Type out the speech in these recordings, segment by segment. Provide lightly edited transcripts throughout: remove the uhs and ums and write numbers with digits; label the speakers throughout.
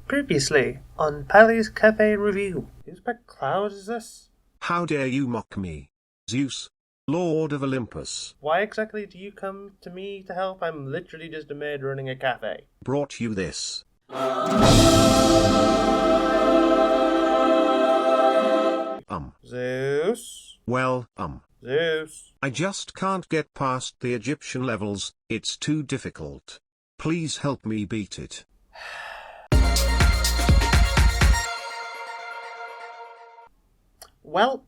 Speaker 1: Previously on Pallys Cafe Review. Whose pet cloud is this?
Speaker 2: How dare you mock me, Zeus, Lord of Olympus?
Speaker 1: Why exactly do you come to me to help? I'm literally just a maid running a cafe.
Speaker 2: Brought you this.
Speaker 1: Zeus?
Speaker 2: Well,
Speaker 1: Zeus?
Speaker 2: I just can't get past the Egyptian levels, it's too difficult. Please help me beat it.
Speaker 1: Well,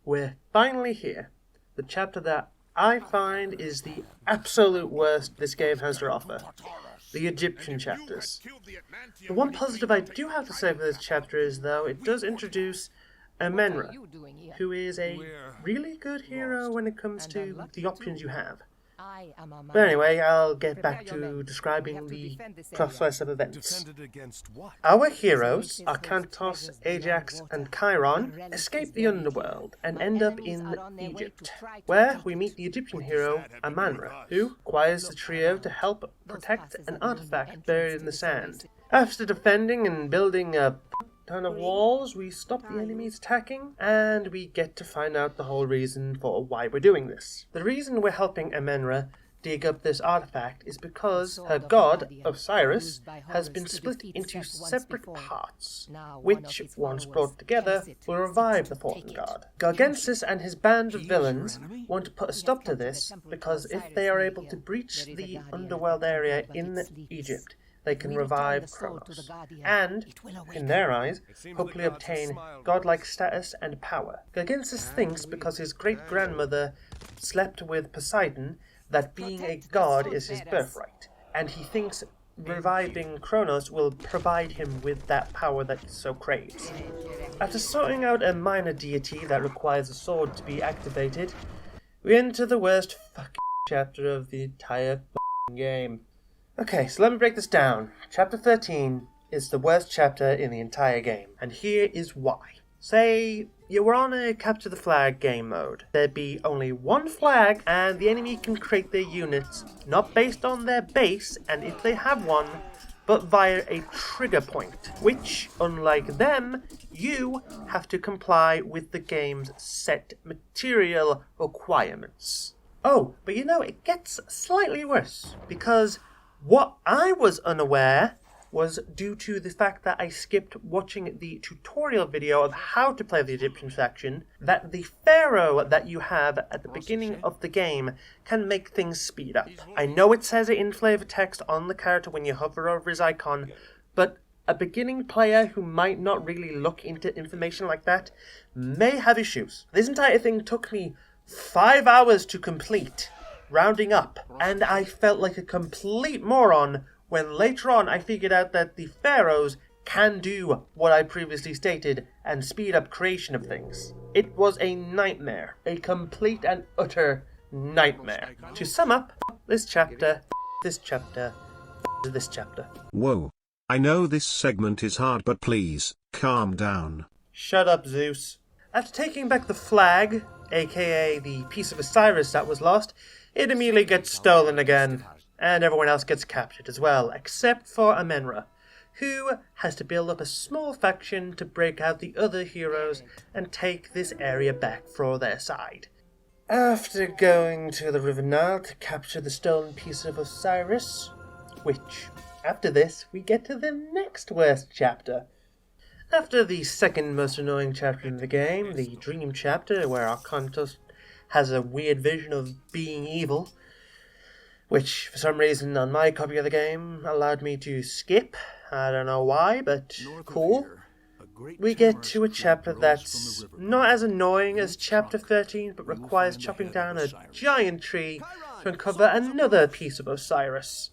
Speaker 1: we're finally here. The chapter that I find is the absolute worst this game has to offer. The Egyptian chapters. The one positive I do have to say for this chapter is, though, it does introduce Amenra, who is a really good hero when it comes to the options you have. But anyway, I'll get back to describing the process of events. Our heroes, Akantos, Ajax, and Chiron, escape the underworld and end up in Egypt, where we meet the Egyptian hero Amenra, who requires the trio to help protect an artifact buried in the sand. After defending and building a ton of walls, we stop the enemies attacking, and we get to find out the whole reason for why we're doing this. The reason we're helping Amenra dig up this artifact is because her god, Osiris, has been split into separate parts, which, once brought together, will revive the fallen god. Gargantus and his band of villains want to put a stop to this, because if they are able to breach the underworld area in Egypt, they can revive Kronos, and, in their eyes, hopefully obtain godlike status and power. Gargantus thinks, because his great-grandmother slept with Poseidon, that being a god is his birthright, and he thinks reviving Kronos will provide him with that power that he so craves. After sorting out a minor deity that requires a sword to be activated, we enter the worst fucking chapter of the entire game. Okay, so let me break this down. Chapter 13 is the worst chapter in the entire game, and here is why. Say you were on a capture the flag game mode. There'd be only one flag, and the enemy can create their units not based on their base, and if they have one, but via a trigger point, which, unlike them, you have to comply with the game's set material requirements. Oh, but you know, it gets slightly worse, because what I was unaware was due to the fact that I skipped watching the tutorial video of how to play the Egyptian faction, that the pharaoh that you have at the beginning of the game can make things speed up. I know it says it in flavor text on the character when you hover over his icon, but a beginning player who might not really look into information like that may have issues. This entire thing took me 5 hours to complete, rounding up, and I felt like a complete moron when later on I figured out that the pharaohs can do what I previously stated and speed up creation of things. It was a nightmare, a complete and utter nightmare. To sum up, this chapter.
Speaker 2: Whoa. I know this segment is hard, but please, calm down.
Speaker 1: Shut up, Zeus. After taking back the flag, aka the piece of Osiris that was lost, it immediately gets stolen again, and everyone else gets captured as well, except for Amenra, who has to build up a small faction to break out the other heroes and take this area back for their side. After going to the River Nile to capture the stolen piece of Osiris, which, after this, we get to the next worst chapter. After the second most annoying chapter in the game, the Dream chapter, where Akantos has a weird vision of being evil, which for some reason on my copy of the game allowed me to skip. I don't know why, but cool. We get to a chapter that's not as annoying as chapter 13, but requires chopping down a giant tree to uncover another piece of Osiris,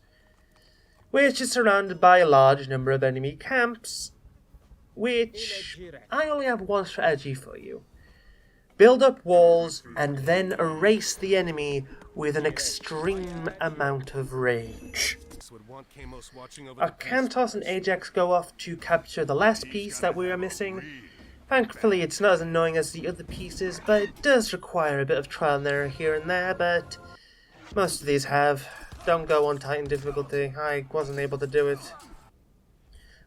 Speaker 1: which is surrounded by a large number of enemy camps, which I only have one strategy for you. Build up walls, and then erase the enemy with an extreme amount of rage. Akantos and Ajax go off to capture the last piece that we are missing. Thankfully, it's not as annoying as the other pieces, but it does require a bit of trial and error here and there, but most of these don't go on Titan difficulty. I wasn't able to do it.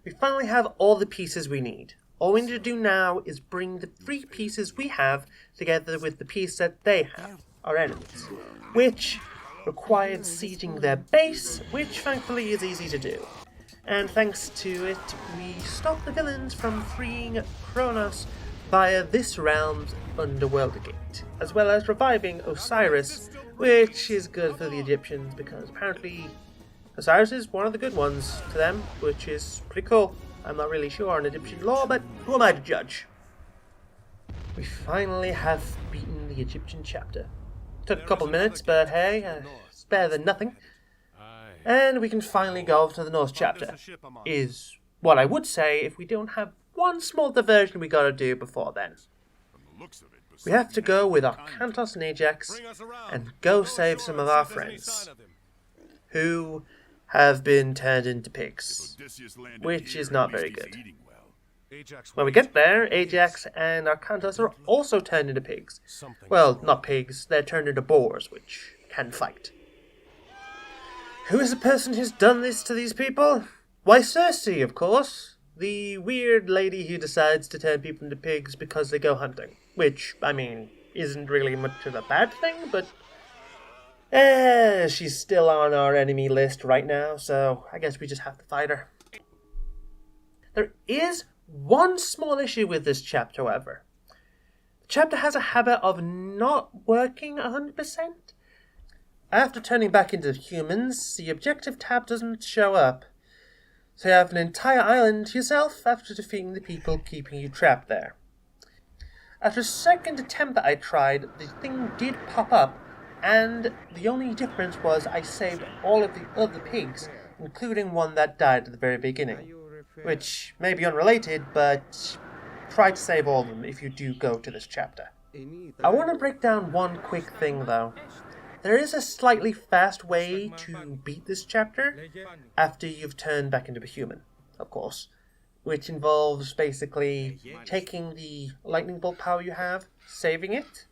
Speaker 1: We finally have all the pieces we need. All we need to do now is bring the 3 pieces we have together with the piece that they have, our enemies, which required sieging their base, which thankfully is easy to do. And thanks to it, we stop the villains from freeing Kronos via this realm's underworld gate, as well as reviving Osiris, which is good for the Egyptians because apparently Osiris is one of the good ones to them, which is pretty cool. I'm not really sure on Egyptian law, but who am I to judge? We finally have beaten the Egyptian chapter. Took a couple minutes, but hey, it's better than nothing. And we can finally go to the Norse chapter. Is what I would say if we don't have one small diversion we gotta do before then. We have to go with our Kantos and Ajax and go save some of our friends, who have been turned into pigs, which is not very good. When we get there, Ajax and Arkantos are also turned into pigs. Well, not pigs, they're turned into boars, which can fight. Who is the person who's done this to these people? Why, Circe, of course. The weird lady who decides to turn people into pigs because they go hunting. Which, I mean, isn't really much of a bad thing, but she's still on our enemy list right now, so I guess we just have to fight her. There is one small issue with this chapter, however. The chapter has a habit of not working 100%. After turning back into humans, the objective tab doesn't show up. So you have an entire island to yourself after defeating the people keeping you trapped there. After a second attempt that I tried, the thing did pop up, and the only difference was I saved all of the other pigs, including one that died at the very beginning. Which may be unrelated, but try to save all of them if you do go to this chapter. I want to break down one quick thing though. There is a slightly fast way to beat this chapter after you've turned back into a human, of course, which involves basically taking the lightning bolt power you have, saving it,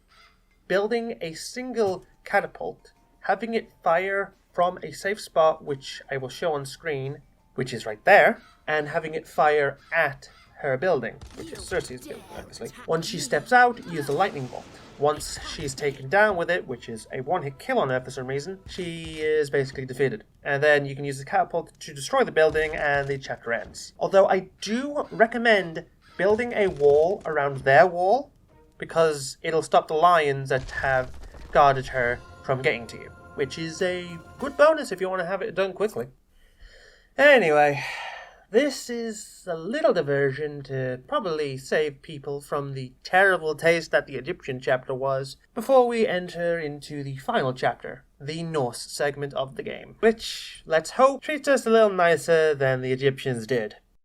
Speaker 1: building a single catapult, having it fire from a safe spot, which I will show on screen, which is right there, and having it fire at her building, which is Circe's building, obviously. Once she steps out, use the lightning bolt. Once she's taken down with it, which is a one-hit kill on her for some reason, she is basically defeated. And then you can use the catapult to destroy the building and the chapter ends. Although I do recommend building a wall around their wall, because it'll stop the lions that have guarded her from getting to you, which is a good bonus if you want to have it done quickly. Anyway, this is a little diversion to probably save people from the terrible taste that the Egyptian chapter was, before we enter into the final chapter, the Norse segment of the game, which, let's hope, treats us a little nicer than the Egyptians did.